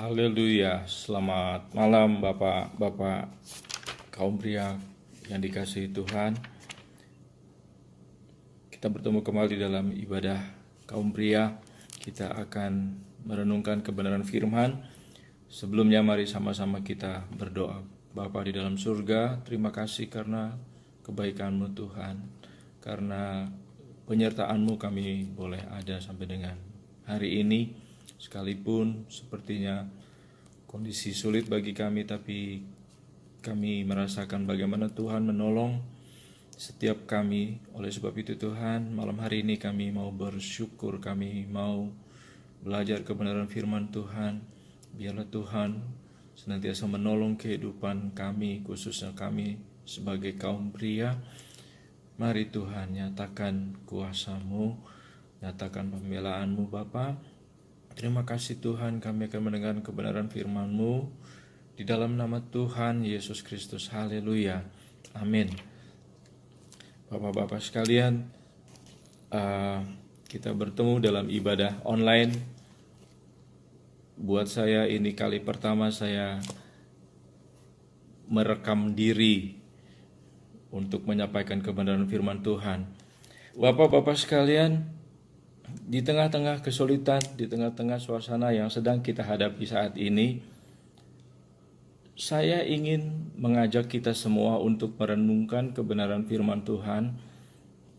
Haleluya, selamat malam Bapak-Bapak kaum pria yang dikasihi Tuhan. Kita bertemu kembali dalam ibadah kaum pria. Kita akan merenungkan kebenaran firman. Sebelumnya mari sama-sama kita berdoa. Bapa di dalam surga, terima kasih karena kebaikan-Mu Tuhan. Karena penyertaan-Mu kami boleh ada sampai dengan hari ini. Sekalipun sepertinya kondisi sulit bagi kami, tapi kami merasakan bagaimana Tuhan menolong setiap kami. Oleh sebab itu Tuhan, malam hari ini kami mau bersyukur, kami mau belajar kebenaran firman Tuhan. Biarlah Tuhan senantiasa menolong kehidupan kami, khususnya kami sebagai kaum pria. Mari Tuhan, nyatakan kuasa-Mu, nyatakan pembelaan-Mu Bapa. Terima kasih Tuhan, kami akan mendengar kebenaran firman-Mu di dalam nama Tuhan Yesus Kristus. Haleluya. Amin. Bapak-bapak sekalian, kita bertemu dalam ibadah online. Buat saya ini kali pertama saya merekam diri untuk menyampaikan kebenaran firman Tuhan. Bapak-bapak sekalian, di tengah-tengah kesulitan, di tengah-tengah suasana yang sedang kita hadapi saat ini, saya ingin mengajak kita semua untuk merenungkan kebenaran firman Tuhan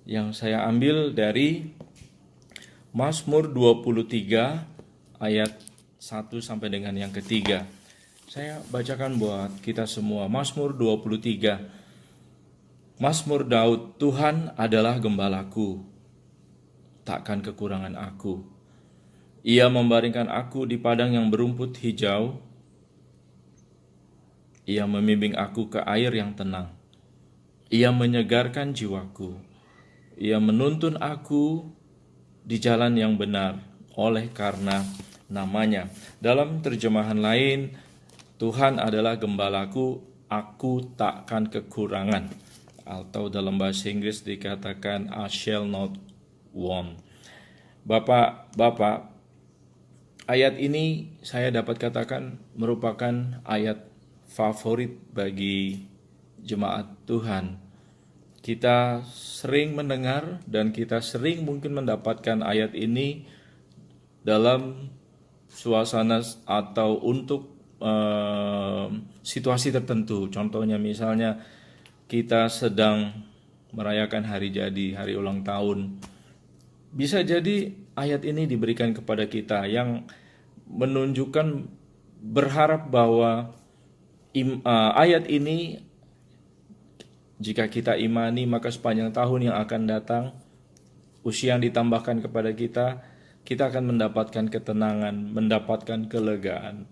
yang saya ambil dari Mazmur 23 ayat 1 sampai dengan yang ketiga. Saya bacakan buat kita semua. Mazmur 23. Mazmur Daud, Tuhan adalah gembalaku, takkan kekurangan aku. Ia membaringkan aku di padang yang berumput hijau. Ia membimbing aku ke air yang tenang. Ia menyegarkan jiwaku. Ia menuntun aku di jalan yang benar oleh karena namanya. Dalam terjemahan lain, Tuhan adalah gembalaku, aku takkan kekurangan. Atau dalam bahasa Inggris dikatakan I shall not want. Bapak, ayat ini saya dapat katakan merupakan ayat favorit bagi jemaat Tuhan. Kita sering mendengar dan kita sering mungkin mendapatkan ayat ini dalam suasana atau untuk situasi tertentu. Contohnya misalnya kita sedang merayakan hari jadi, hari ulang tahun. Bisa jadi ayat ini diberikan kepada kita yang menunjukkan berharap bahwa ayat ini jika kita imani maka sepanjang tahun yang akan datang, usia yang ditambahkan kepada kita akan mendapatkan ketenangan, mendapatkan kelegaan.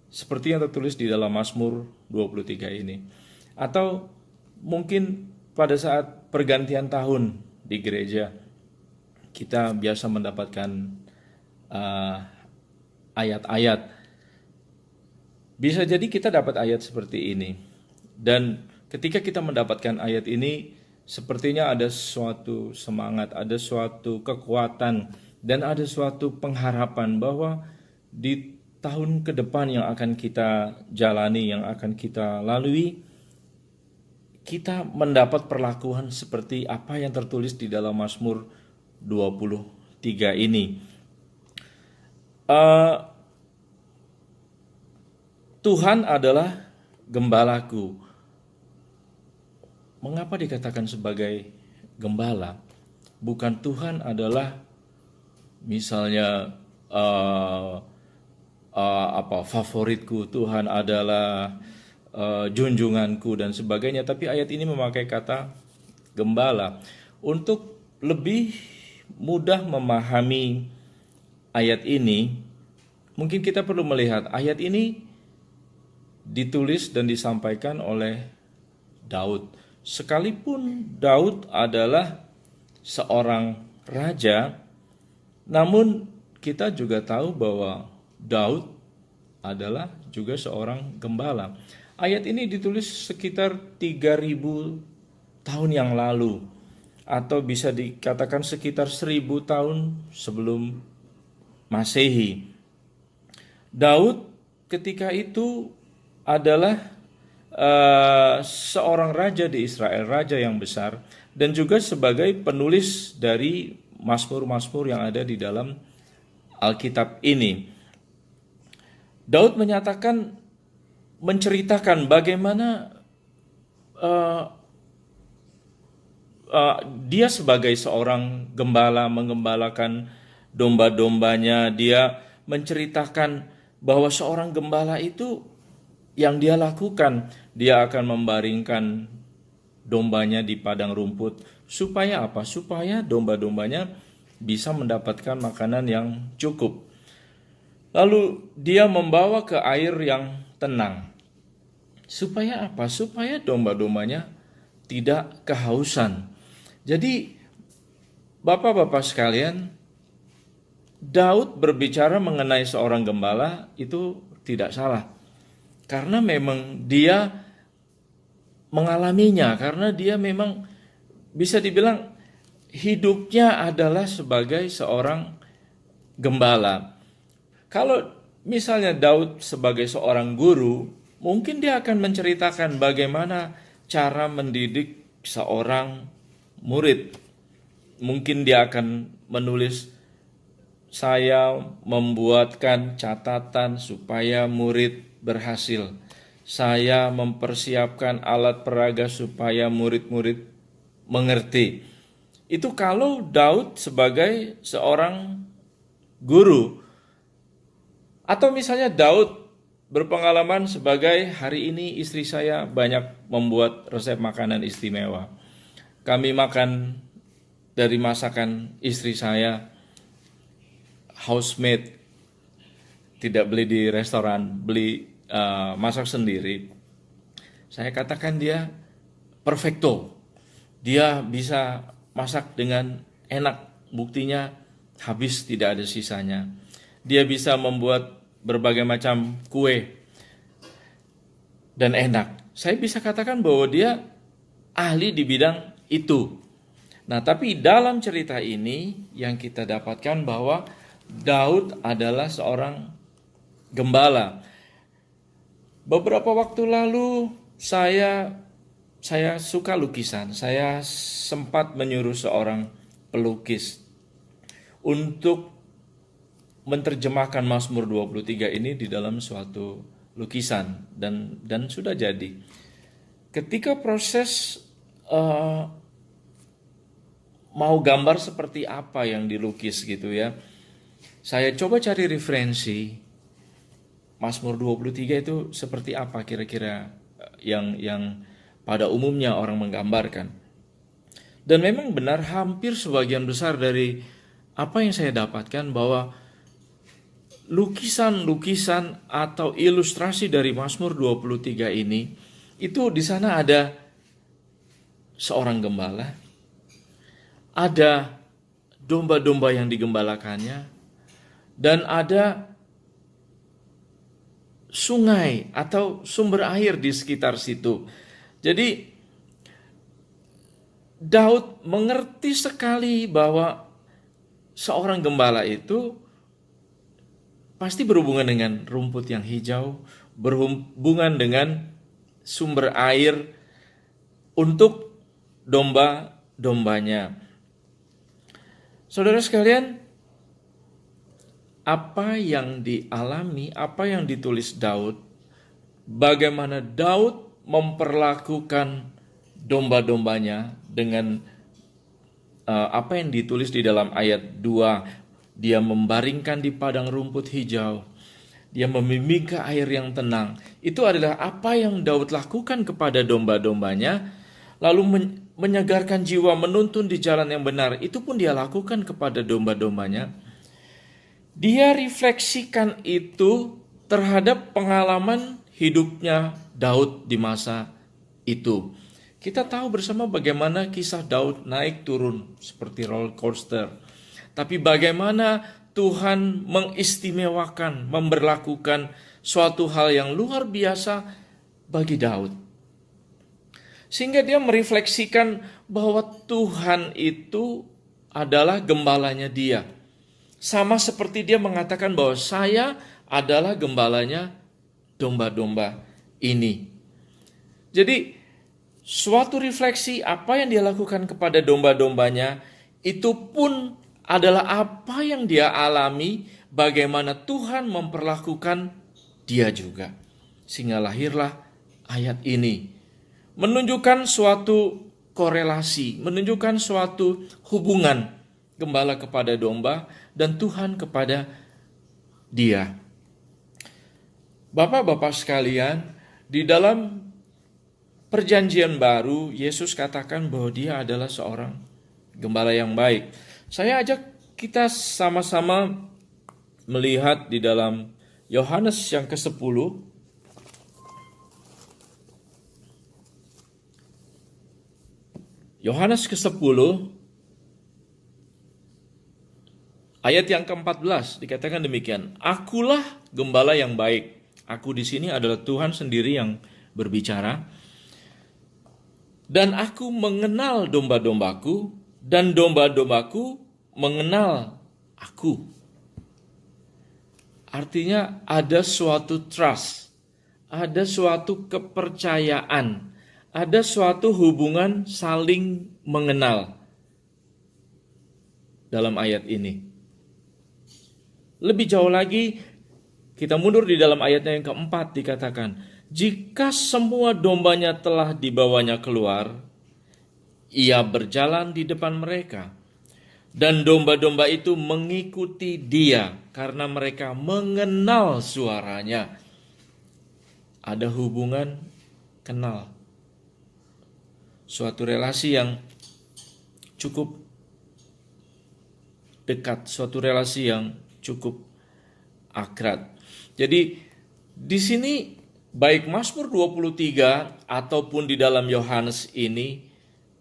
Seperti yang tertulis di dalam Mazmur 23 ini. Atau mungkin pada saat pergantian tahun di gereja, kita biasa mendapatkan ayat-ayat. Bisa jadi kita dapat ayat seperti ini. Dan ketika kita mendapatkan ayat ini, sepertinya ada suatu semangat, ada suatu kekuatan, dan ada suatu pengharapan bahwa di tahun ke depan yang akan kita jalani, yang akan kita lalui, kita mendapat perlakuan seperti apa yang tertulis di dalam Mazmur 23 ini. Tuhan adalah gembalaku. Mengapa dikatakan sebagai gembala? Bukan Tuhan adalah misalnya favoritku, Tuhan adalah junjunganku dan sebagainya, tapi ayat ini memakai kata gembala. Untuk lebih mudah memahami ayat ini, mungkin kita perlu melihat ayat ini ditulis dan disampaikan oleh Daud. Sekalipun Daud adalah seorang raja, namun kita juga tahu bahwa Daud adalah juga seorang gembala. Ayat ini ditulis sekitar 3000 tahun yang lalu, atau bisa dikatakan sekitar 1000 tahun sebelum Masehi. Daud ketika itu adalah seorang raja di Israel, raja yang besar, dan juga sebagai penulis dari mazmur-mazmur yang ada di dalam Alkitab ini. Daud menceritakan bagaimana dia sebagai seorang gembala mengembalakan domba-dombanya. Dia menceritakan bahwa seorang gembala itu yang dia lakukan, dia akan membaringkan dombanya di padang rumput. Supaya apa? Supaya domba-dombanya bisa mendapatkan makanan yang cukup. Lalu dia membawa ke air yang tenang. Supaya apa? Supaya domba-dombanya tidak kehausan. Jadi Bapak-bapak sekalian, Daud berbicara mengenai seorang gembala itu tidak salah. Karena memang dia mengalaminya, karena dia memang bisa dibilang hidupnya adalah sebagai seorang gembala. Kalau misalnya Daud sebagai seorang guru, mungkin dia akan menceritakan bagaimana cara mendidik seorang murid. Mungkin dia akan menulis, saya membuatkan catatan supaya murid berhasil. Saya mempersiapkan alat peraga supaya murid-murid mengerti. Itu kalau Daud sebagai seorang guru. Atau misalnya Daud berpengalaman sebagai, hari ini istri saya banyak membuat resep makanan istimewa. Kami makan dari masakan istri saya, housemade, tidak beli di restoran, beli masak sendiri. Saya katakan dia perfecto. Dia bisa masak dengan enak, buktinya habis tidak ada sisanya. Dia bisa membuat berbagai macam kue dan enak. Saya bisa katakan bahwa dia ahli di bidang itu. Nah, tapi dalam cerita ini yang kita dapatkan bahwa Daud adalah seorang gembala. Beberapa waktu lalu saya suka lukisan. Saya sempat menyuruh seorang pelukis untuk menerjemahkan Mazmur 23 ini di dalam suatu lukisan dan sudah jadi. Ketika proses mau gambar seperti apa yang dilukis gitu ya, saya coba cari referensi Mazmur 23 itu seperti apa kira-kira yang pada umumnya orang menggambarkan. Dan memang benar hampir sebagian besar dari apa yang saya dapatkan bahwa lukisan-lukisan atau ilustrasi dari Mazmur 23 ini itu di sana ada seorang gembala, ada domba-domba yang digembalakannya, dan ada sungai atau sumber air di sekitar situ. Jadi Daud mengerti sekali bahwa seorang gembala itu pasti berhubungan dengan rumput yang hijau, berhubungan dengan sumber air untuk domba-dombanya. Saudara sekalian, apa yang dialami, apa yang ditulis Daud, bagaimana Daud memperlakukan domba-dombanya dengan apa yang ditulis di dalam ayat 2, dia membaringkan di padang rumput hijau, dia membimbing ke air yang tenang. Itu adalah apa yang Daud lakukan kepada domba-dombanya, lalu menyegarkan jiwa, menuntun di jalan yang benar. Itu pun dia lakukan kepada domba-dombanya. Dia refleksikan itu terhadap pengalaman hidupnya Daud di masa itu. Kita tahu bersama bagaimana kisah Daud naik turun seperti roller coaster. Tapi bagaimana Tuhan mengistimewakan, memberlakukan suatu hal yang luar biasa bagi Daud. Sehingga dia merefleksikan bahwa Tuhan itu adalah gembalanya dia. Sama seperti dia mengatakan bahwa saya adalah gembalanya domba-domba ini. Jadi suatu refleksi apa yang dia lakukan kepada domba-dombanya itu pun adalah apa yang dia alami, bagaimana Tuhan memperlakukan dia juga. Sehingga lahirlah ayat ini, menunjukkan suatu korelasi, menunjukkan suatu hubungan gembala kepada domba dan Tuhan kepada dia. Bapak-bapak sekalian, di dalam perjanjian baru, Yesus katakan bahwa dia adalah seorang gembala yang baik. Saya ajak kita sama-sama melihat di dalam Yohanes yang ke-10. Yohanes ke-10, ayat yang ke-14 dikatakan demikian. Akulah gembala yang baik. Aku di sini adalah Tuhan sendiri yang berbicara. Dan aku mengenal domba-dombaku, dan domba-dombaku mengenal aku. Artinya ada suatu trust, ada suatu kepercayaan, ada suatu hubungan saling mengenal dalam ayat ini. Lebih jauh lagi, kita mundur di dalam ayatnya yang keempat dikatakan, jika semua dombanya telah dibawanya keluar, ia berjalan di depan mereka. Dan domba-domba itu mengikuti dia karena mereka mengenal suaranya. Ada hubungan kenal. Suatu relasi yang cukup dekat, suatu relasi yang cukup akrab. Jadi di sini baik Mazmur 23 ataupun di dalam Yohanes ini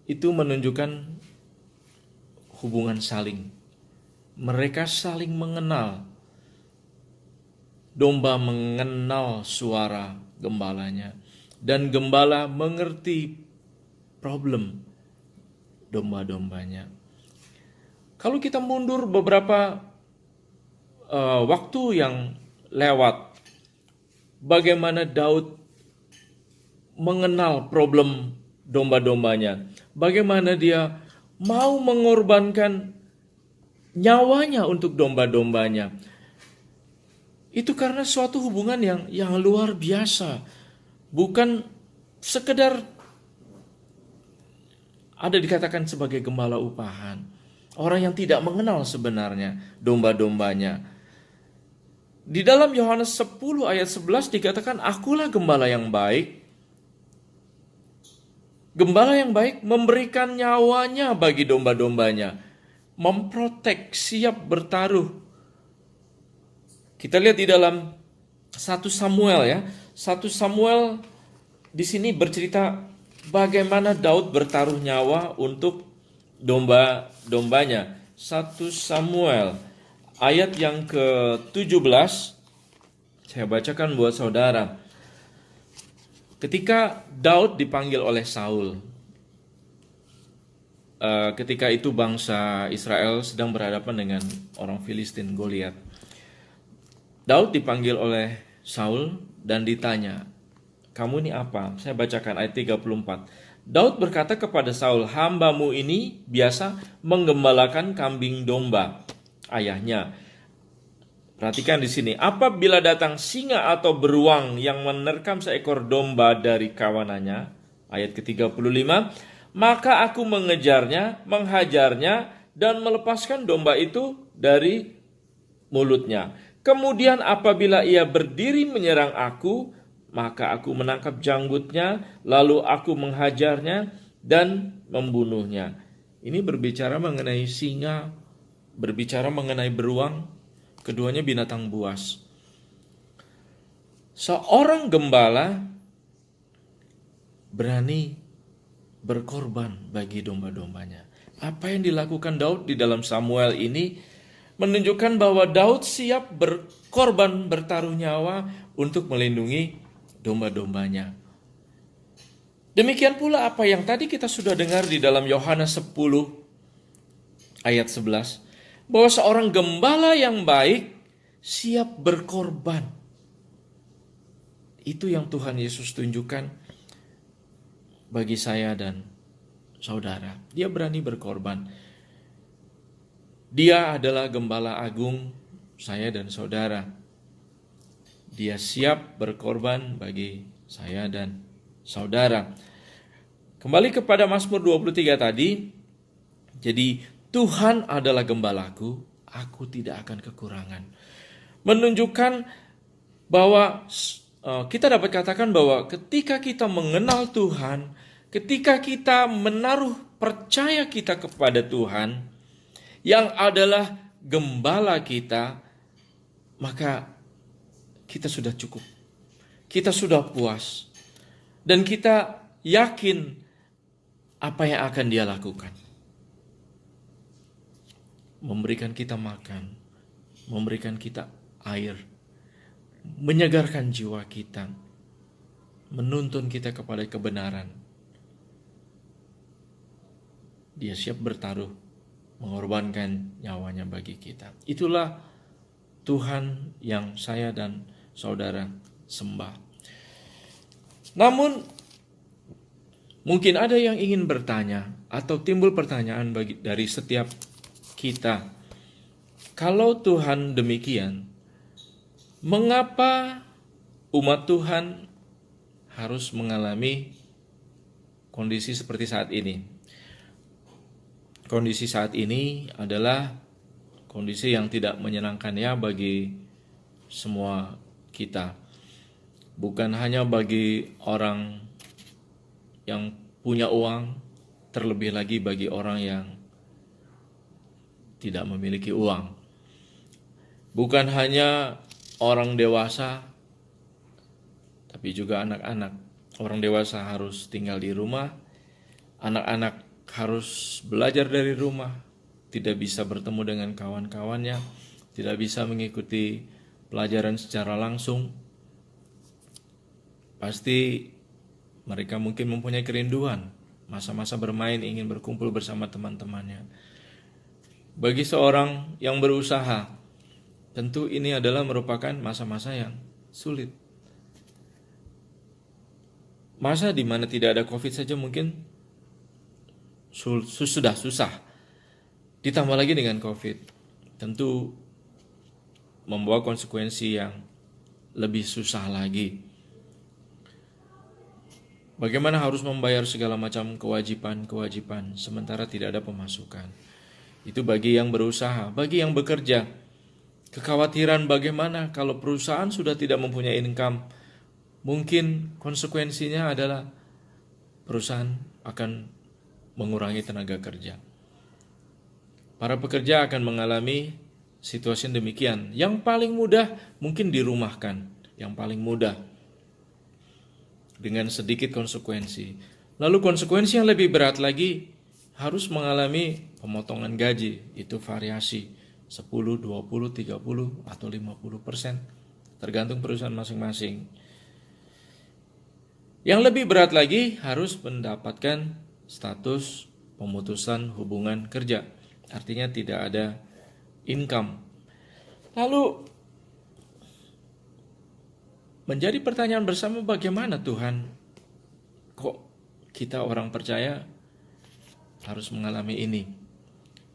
itu menunjukkan hubungan saling. Mereka saling mengenal. Domba mengenal suara gembalanya dan gembala mengerti problem domba-dombanya. Kalau kita mundur beberapa waktu yang lewat, bagaimana Daud mengenal problem domba-dombanya, bagaimana dia mau mengorbankan nyawanya untuk domba-dombanya. Itu karena suatu hubungan yang luar biasa, bukan sekedar ada dikatakan sebagai gembala upahan, orang yang tidak mengenal sebenarnya domba-dombanya. Di dalam Yohanes 10 ayat 11 dikatakan, akulah gembala yang baik. Gembala yang baik memberikan nyawanya bagi domba-dombanya. Memprotek, siap bertaruh. Kita lihat di dalam 1 Samuel ya. 1 Samuel di sini bercerita bagaimana Daud bertaruh nyawa untuk domba-dombanya. 1 Samuel ayat yang ke-17, saya bacakan buat saudara. Ketika Daud dipanggil oleh Saul, ketika itu bangsa Israel sedang berhadapan dengan orang Filistin, Goliat. Daud dipanggil oleh Saul dan ditanya, kamu ini apa? Saya bacakan ayat 34. Daud berkata kepada Saul, hambamu ini biasa menggembalakan kambing domba ayahnya. Perhatikan di sini, apabila datang singa atau beruang yang menerkam seekor domba dari kawanannya, ayat ke-35, maka aku mengejarnya, menghajarnya, dan melepaskan domba itu dari mulutnya. Kemudian apabila ia berdiri menyerang aku, maka aku menangkap janggutnya, lalu aku menghajarnya dan membunuhnya. Ini berbicara mengenai singa, berbicara mengenai beruang, keduanya binatang buas. Seorang gembala berani berkorban bagi domba-dombanya. Apa yang dilakukan Daud di dalam Samuel ini menunjukkan bahwa Daud siap berkorban, bertaruh nyawa untuk melindungi domba-dombanya. Demikian pula apa yang tadi kita sudah dengar di dalam Yohanes 10 ayat 11. Bahwa seorang gembala yang baik siap berkorban. Itu yang Tuhan Yesus tunjukkan bagi saya dan saudara. Dia berani berkorban. Dia adalah gembala agung saya dan saudara. Dia siap berkorban bagi saya dan saudara. Kembali kepada Mazmur 23 tadi. Jadi Tuhan adalah gembalaku, aku tidak akan kekurangan. Menunjukkan bahwa kita dapat katakan bahwa ketika kita mengenal Tuhan, ketika kita menaruh percaya kita kepada Tuhan yang adalah gembala kita, maka kita sudah cukup. Kita sudah puas. Dan kita yakin apa yang akan Dia lakukan. Memberikan kita makan, memberikan kita air, menyegarkan jiwa kita, menuntun kita kepada kebenaran. Dia siap bertaruh, mengorbankan nyawanya bagi kita. Itulah Tuhan yang saya dan saudara sembah. Namun, mungkin ada yang ingin bertanya atau timbul pertanyaan dari setiap kita. Kalau Tuhan demikian, mengapa umat Tuhan harus mengalami kondisi seperti saat ini? Kondisi saat ini adalah kondisi yang tidak menyenangkan ya bagi semua kita. Bukan hanya bagi orang yang punya uang, terlebih lagi bagi orang yang tidak memiliki uang. Bukan hanya orang dewasa, tapi juga anak-anak. Orang dewasa harus tinggal di rumah, anak-anak harus belajar dari rumah, tidak bisa bertemu dengan kawan-kawannya, tidak bisa mengikuti pelajaran secara langsung. Pasti mereka mungkin mempunyai kerinduan, masa-masa bermain, ingin berkumpul bersama teman-temannya. Bagi seorang yang berusaha, tentu ini adalah merupakan masa-masa yang sulit. Masa di mana tidak ada COVID saja mungkin sudah susah. Ditambah lagi dengan COVID, tentu membawa konsekuensi yang lebih susah lagi. Bagaimana harus membayar segala macam kewajiban sementara tidak ada pemasukan. Itu bagi yang berusaha, bagi yang bekerja. Kekhawatiran bagaimana kalau perusahaan sudah tidak mempunyai income. Mungkin konsekuensinya adalah perusahaan akan mengurangi tenaga kerja. Para pekerja akan mengalami situasi yang demikian. Yang paling mudah mungkin dirumahkan, yang paling mudah dengan sedikit konsekuensi. Lalu konsekuensi yang lebih berat lagi harus mengalami pemotongan gaji. Itu variasi 10, 20, 30 atau 50%, tergantung perusahaan masing-masing. Yang lebih berat lagi harus mendapatkan status pemutusan hubungan kerja. Artinya tidak ada income. Lalu menjadi pertanyaan bersama, bagaimana Tuhan kok kita orang percaya harus mengalami ini?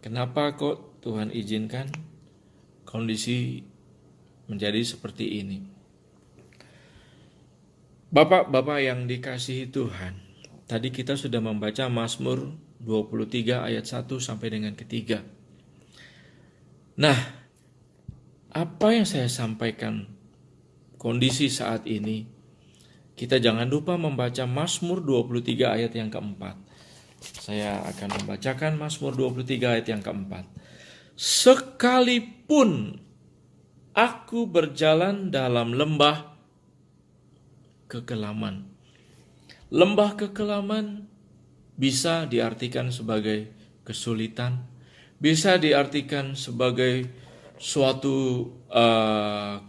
Kenapa kok Tuhan izinkan kondisi menjadi seperti ini? Bapak-bapak yang dikasihi Tuhan, tadi kita sudah membaca Mazmur 23 ayat 1 sampai dengan ketiga. Nah, apa yang saya sampaikan kondisi saat ini, kita jangan lupa membaca Mazmur 23 ayat yang keempat. Saya akan membacakan Mazmur 23 ayat yang keempat. Sekalipun aku berjalan dalam lembah kekelaman. Lembah kekelaman bisa diartikan sebagai kesulitan, bisa diartikan sebagai suatu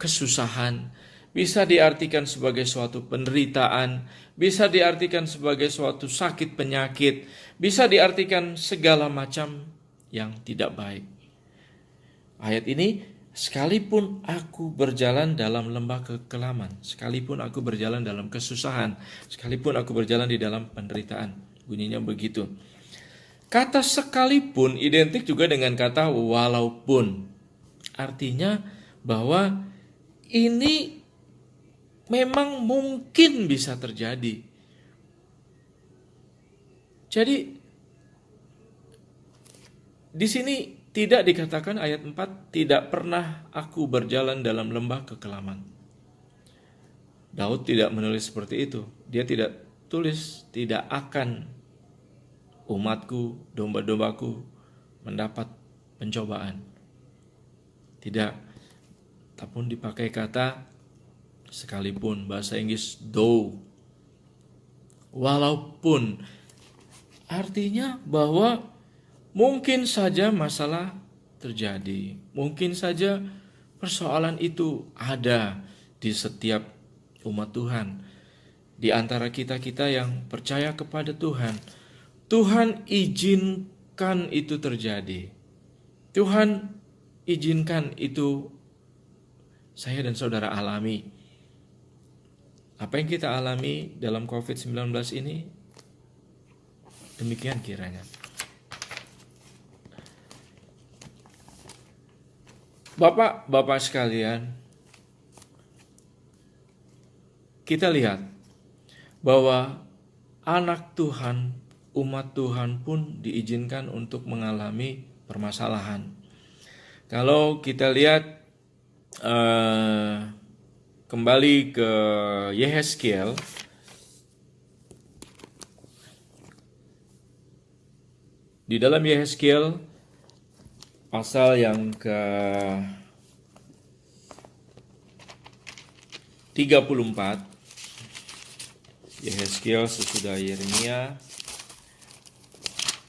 kesusahan, bisa diartikan sebagai suatu penderitaan, bisa diartikan sebagai suatu sakit penyakit, bisa diartikan segala macam yang tidak baik. Ayat ini Sekalipun aku berjalan dalam lembah kekelaman, sekalipun aku berjalan dalam kesusahan, sekalipun aku berjalan di dalam penderitaan. Bunyinya begitu. Kata sekalipun identik juga dengan kata walaupun. Artinya bahwa ini memang mungkin bisa terjadi. Jadi di sini tidak dikatakan ayat 4, tidak pernah aku berjalan dalam lembah kekelaman. Daud tidak menulis seperti itu. Dia tidak tulis tidak akan umatku, domba-dombaku mendapat pencobaan. Tidak. Tapi dipakai kata sekalipun, bahasa Inggris though. Walaupun, artinya bahwa mungkin saja masalah terjadi. Mungkin saja persoalan itu ada di setiap umat Tuhan. Di antara kita-kita yang percaya kepada Tuhan. Tuhan izinkan itu terjadi. Tuhan izinkan itu saya dan saudara alami. Apa yang kita alami dalam COVID-19 ini? Demikian kiranya. Bapak-bapak sekalian, kita lihat bahwa anak Tuhan, umat Tuhan pun diizinkan untuk mengalami permasalahan. Kalau kita lihat kembali ke Yehezkiel, di dalam Yehezkiel pasal yang ke 34, Yehezkiel sesudah Yeremia,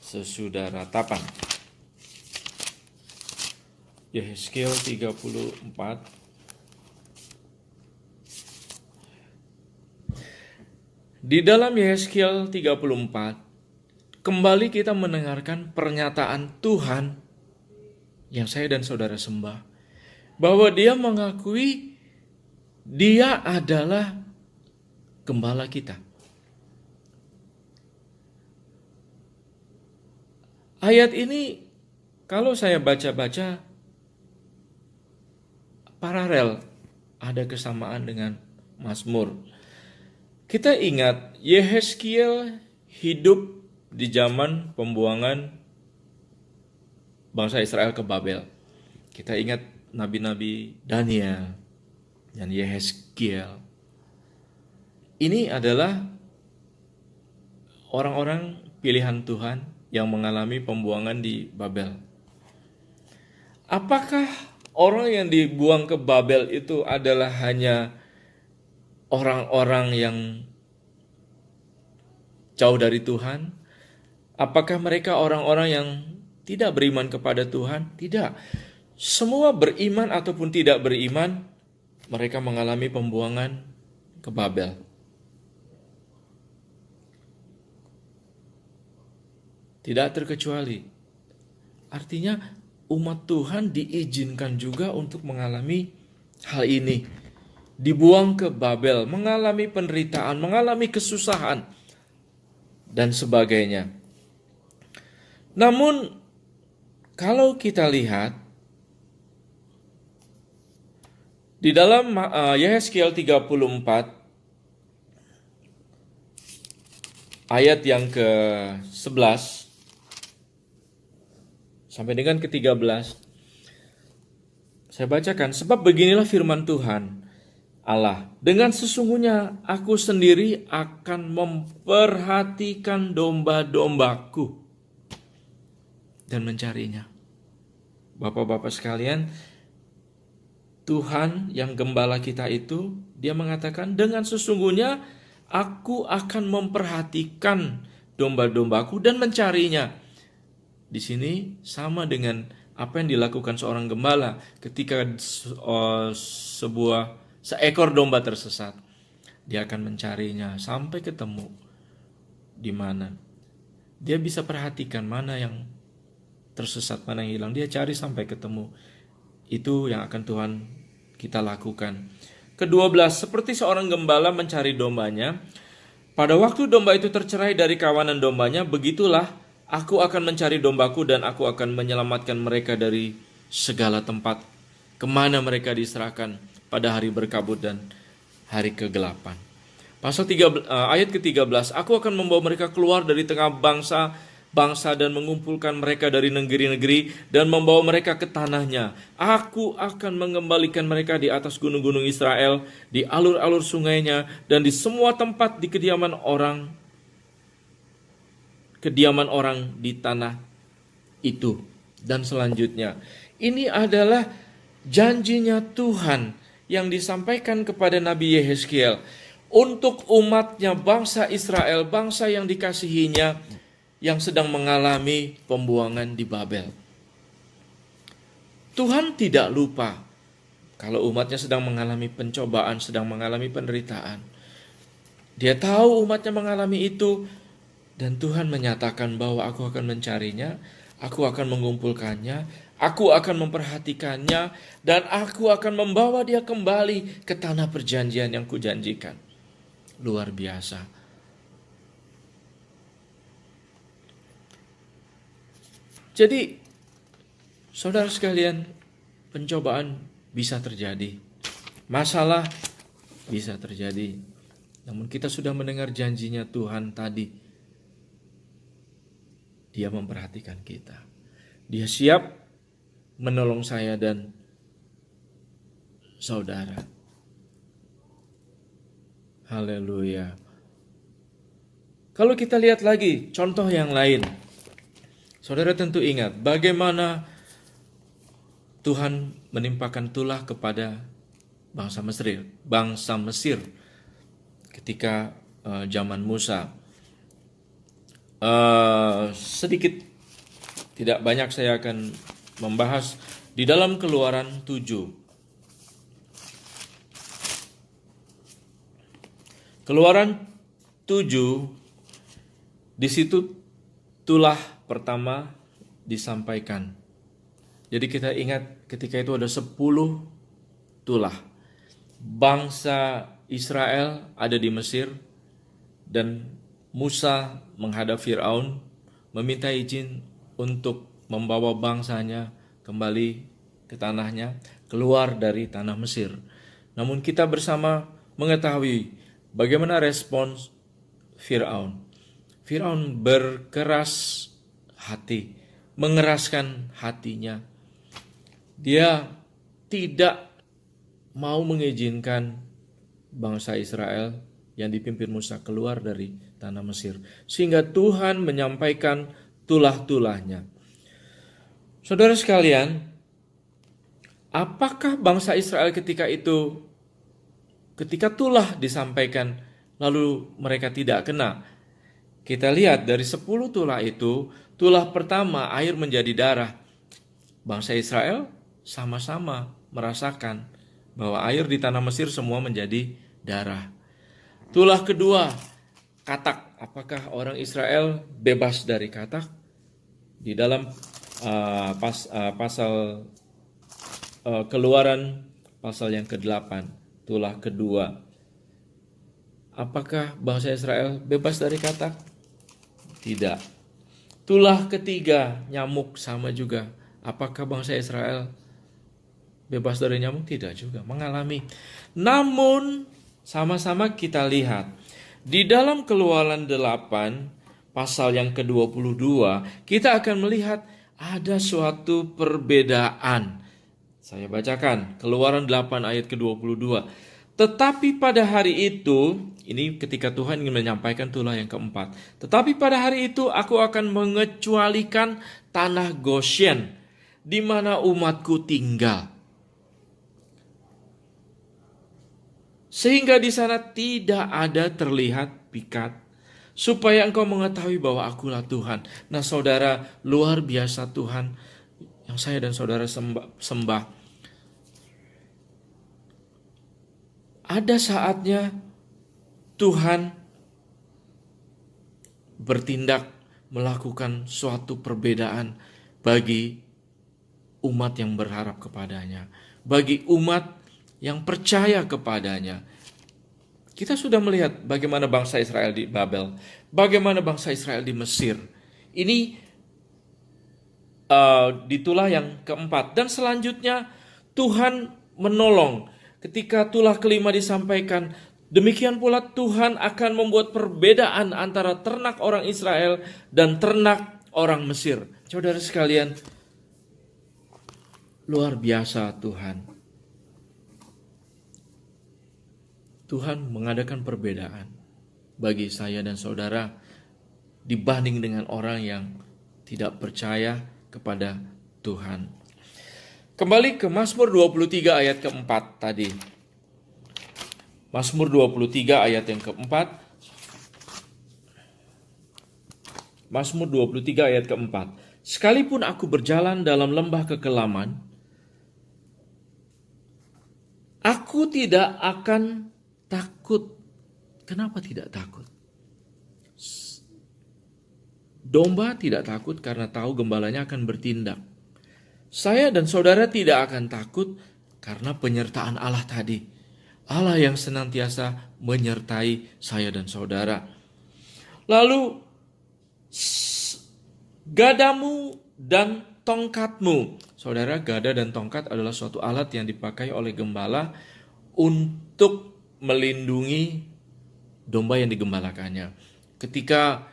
sesudah ratapan. Yehezkiel 34. Di dalam Yehezkiel 34, kembali kita mendengarkan pernyataan Tuhan yang saya dan saudara sembah, bahwa dia mengakui dia adalah gembala kita. Ayat ini kalau saya baca-baca paralel, ada kesamaan dengan Mazmur. Kita ingat Yehezkiel hidup di zaman pembuangan bangsa Israel ke Babel. Kita ingat nabi-nabi Daniel dan Yehezkiel. Ini adalah orang-orang pilihan Tuhan yang mengalami pembuangan di Babel. Apakah orang yang dibuang ke Babel itu adalah hanya orang-orang yang jauh dari Tuhan? Apakah mereka orang-orang yang tidak beriman kepada Tuhan? Tidak. Semua beriman ataupun tidak beriman, mereka mengalami pembuangan ke Babel. Tidak terkecuali. Artinya umat Tuhan diizinkan juga untuk mengalami hal ini. Dibuang ke Babel, mengalami penderitaan, mengalami kesusahan, dan sebagainya. Namun, kalau kita lihat di dalam Yehezkiel 34 ayat yang ke-11 sampai dengan ke-13, saya bacakan, sebab beginilah firman Tuhan Allah, dengan sesungguhnya aku sendiri akan memperhatikan domba-dombaku dan mencarinya. Bapak-bapak sekalian, Tuhan yang gembala kita itu, dia mengatakan dengan sesungguhnya aku akan memperhatikan domba-dombaku dan mencarinya. Di sini sama dengan apa yang dilakukan seorang gembala ketika seekor domba tersesat. Dia akan mencarinya sampai ketemu di mana. Dia bisa perhatikan mana yang tersesat, mana yang hilang. Dia cari sampai ketemu. Itu yang akan Tuhan kita lakukan. Ke-12, seperti seorang gembala mencari dombanya, pada waktu domba itu tercerai dari kawanan dombanya, begitulah aku akan mencari dombaku dan aku akan menyelamatkan mereka dari segala tempat kemana mereka diserahkan pada hari berkabut dan hari kegelapan. Ayat ke-13, aku akan membawa mereka keluar dari tengah bangsa dan mengumpulkan mereka dari negeri-negeri dan membawa mereka ke tanahnya. Aku akan mengembalikan mereka di atas gunung-gunung Israel, di alur-alur sungainya, dan di semua tempat di kediaman orang di tanah itu. Dan selanjutnya, ini adalah janjinya Tuhan yang disampaikan kepada Nabi Yehezkiel untuk umatnya, bangsa Israel, bangsa yang dikasihinya, yang sedang mengalami pembuangan di Babel. Tuhan tidak lupa kalau umatnya sedang mengalami pencobaan, sedang mengalami penderitaan. Dia tahu umatnya mengalami itu, dan Tuhan menyatakan bahwa aku akan mencarinya, aku akan mengumpulkannya, aku akan memperhatikannya, dan aku akan membawa dia kembali ke tanah perjanjian yang kujanjikan. Luar biasa. Jadi, saudara sekalian, pencobaan bisa terjadi. Masalah bisa terjadi. Namun kita sudah mendengar janjinya Tuhan tadi. Dia memperhatikan kita. Dia siap menolong saya dan saudara. Haleluya. Kalau kita lihat lagi contoh yang lain, saudara tentu ingat bagaimana Tuhan menimpakan tulah kepada bangsa Mesir ketika zaman Musa. Sedikit, tidak banyak saya akan membahas di dalam Keluaran 7. Keluaran 7, di situ tulah pertama disampaikan. Jadi kita ingat ketika itu ada 10 tulah. Bangsa Israel ada di Mesir dan Musa menghadap Firaun meminta izin untuk membawa bangsanya kembali ke tanahnya, keluar dari tanah Mesir. Namun kita bersama mengetahui bagaimana respons Firaun. Firaun berkeras hati, mengeraskan hatinya. Dia tidak mau mengizinkan bangsa Israel yang dipimpin Musa keluar dari tanah Mesir. Sehingga Tuhan menyampaikan tulah-tulahnya. Saudara sekalian, apakah bangsa Israel ketika tulah disampaikan, lalu mereka tidak kena? Kita lihat dari 10 tulah itu, tulah pertama air menjadi darah. Bangsa Israel sama-sama merasakan bahwa air di tanah Mesir semua menjadi darah. Tulah kedua, katak. Apakah orang Israel bebas dari katak? Di dalam pasal Keluaran pasal yang ke-8, tulah kedua. Apakah bangsa Israel bebas dari katak? Tidak. Tulah ketiga, nyamuk, sama juga. Apakah bangsa Israel bebas dari nyamuk? Tidak juga, mengalami. Namun sama-sama kita lihat di dalam Keluaran 8 pasal yang ke-22, kita akan melihat ada suatu perbedaan. Saya bacakan Keluaran 8 ayat ke-22. Tetapi pada hari itu, ini ketika Tuhan ingin menyampaikan tulah yang keempat. Tetapi pada hari itu aku akan mengecualikan tanah Goshen, di mana umatku tinggal. Sehingga di sana tidak ada terlihat pikat, supaya engkau mengetahui bahwa akulah Tuhan. Nah saudara, luar biasa Tuhan yang saya dan saudara sembah. Ada saatnya Tuhan bertindak melakukan suatu perbedaan bagi umat yang berharap kepadanya, bagi umat yang percaya kepadanya. Kita sudah melihat bagaimana bangsa Israel di Babel, bagaimana bangsa Israel di Mesir. Ini di tulah yang keempat. Dan selanjutnya Tuhan menolong. Ketika tulah kelima disampaikan, demikian pula Tuhan akan membuat perbedaan antara ternak orang Israel dan ternak orang Mesir. Saudara sekalian, luar biasa Tuhan. Tuhan mengadakan perbedaan bagi saya dan saudara dibanding dengan orang yang tidak percaya kepada Tuhan. Kembali ke Mazmur 23 ayat keempat tadi. Mazmur 23 ayat yang keempat. Mazmur 23 ayat keempat. Sekalipun aku berjalan dalam lembah kekelaman, aku tidak akan takut. Kenapa tidak takut? Domba tidak takut karena tahu gembalanya akan bertindak. Saya dan saudara tidak akan takut karena penyertaan Allah tadi. Allah yang senantiasa menyertai saya dan saudara. Lalu gadamu dan tongkatmu. Saudara, gada dan tongkat adalah suatu alat yang dipakai oleh gembala untuk melindungi domba yang digembalakannya. Ketika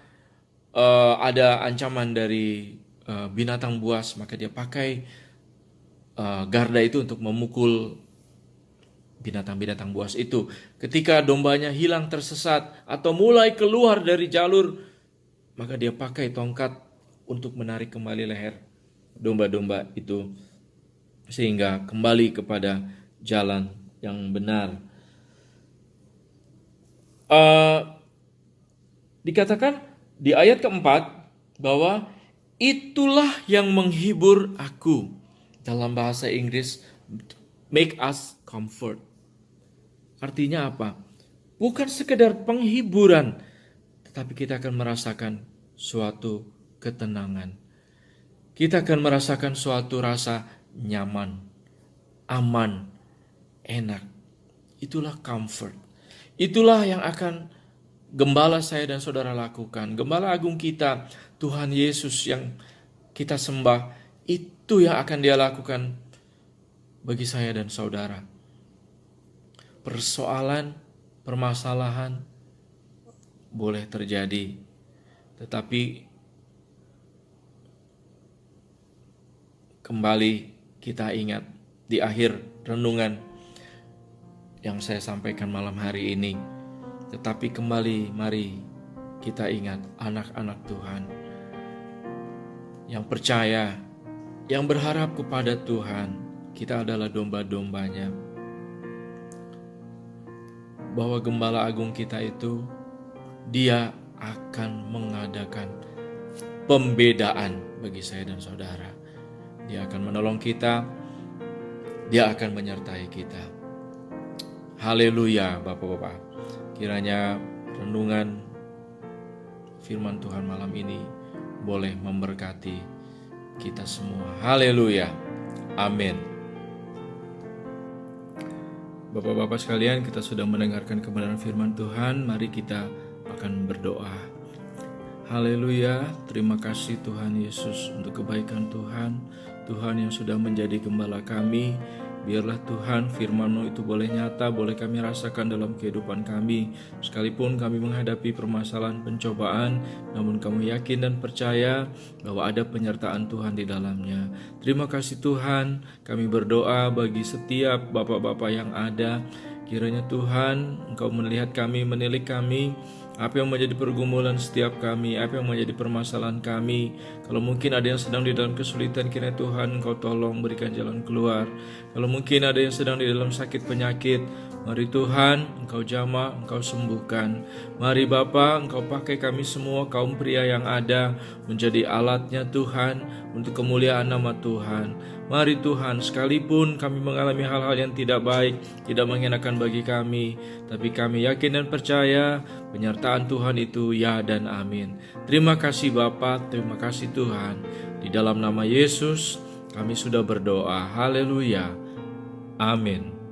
ada ancaman dari binatang buas, maka dia pakai garda itu untuk memukul binatang-binatang buas itu. Ketika dombanya hilang tersesat atau mulai keluar dari jalur, maka dia pakai tongkat untuk menarik kembali leher domba-domba itu sehingga kembali kepada jalan yang benar. Dikatakan di ayat keempat bahwa itulah yang menghibur aku. Dalam bahasa Inggris, make us comfort. Artinya apa? Bukan sekedar penghiburan, tetapi kita akan merasakan suatu ketenangan. Kita akan merasakan suatu rasa nyaman, aman, enak. Itulah comfort. Itulah yang akan gembala saya dan saudara lakukan. Gembala agung kita, Tuhan Yesus yang kita sembah, itu yang akan dia lakukan bagi saya dan saudara. Persoalan, permasalahan boleh terjadi, tetapi kembali kita ingat di akhir renungan yang saya sampaikan malam hari ini. Tetapi kembali mari kita ingat anak-anak Tuhan yang percaya, yang berharap kepada Tuhan. Kita adalah domba-dombanya. Bahwa gembala agung kita itu, dia akan mengadakan pembedaan bagi saya dan saudara. Dia akan menolong kita, dia akan menyertai kita. Haleluya Bapak-bapak. Kiranya renungan firman Tuhan malam ini boleh memberkati kita semua. Haleluya. Amin. Bapak-bapak sekalian, kita sudah mendengarkan kebenaran firman Tuhan. Mari kita akan berdoa. Haleluya. Terima kasih Tuhan Yesus untuk kebaikan Tuhan. Tuhan yang sudah menjadi gembala kami. Biarlah Tuhan firman-Mu itu boleh nyata, boleh kami rasakan dalam kehidupan kami. Sekalipun kami menghadapi permasalahan pencobaan, namun kami yakin dan percaya bahwa ada penyertaan Tuhan di dalamnya. Terima kasih Tuhan, kami berdoa bagi setiap bapak-bapak yang ada. Kiranya Tuhan, Engkau melihat kami, menilik kami, apa yang menjadi pergumulan setiap kami, apa yang menjadi permasalahan kami. Kalau mungkin ada yang sedang di dalam kesulitan, kiranya Tuhan Engkau tolong berikan jalan keluar. Kalau mungkin ada yang sedang di dalam sakit penyakit, mari Tuhan Engkau jamah, Engkau sembuhkan. Mari Bapa, Engkau pakai kami semua kaum pria yang ada menjadi alatnya Tuhan untuk kemuliaan nama Tuhan. Mari Tuhan, sekalipun kami mengalami hal-hal yang tidak baik, tidak mengenakan bagi kami, tapi kami yakin dan percaya penyertaan Tuhan itu ya dan amin. Terima kasih Bapa, terima kasih Tuhan. Di dalam nama Yesus Kami sudah berdoa. Haleluya. Amin.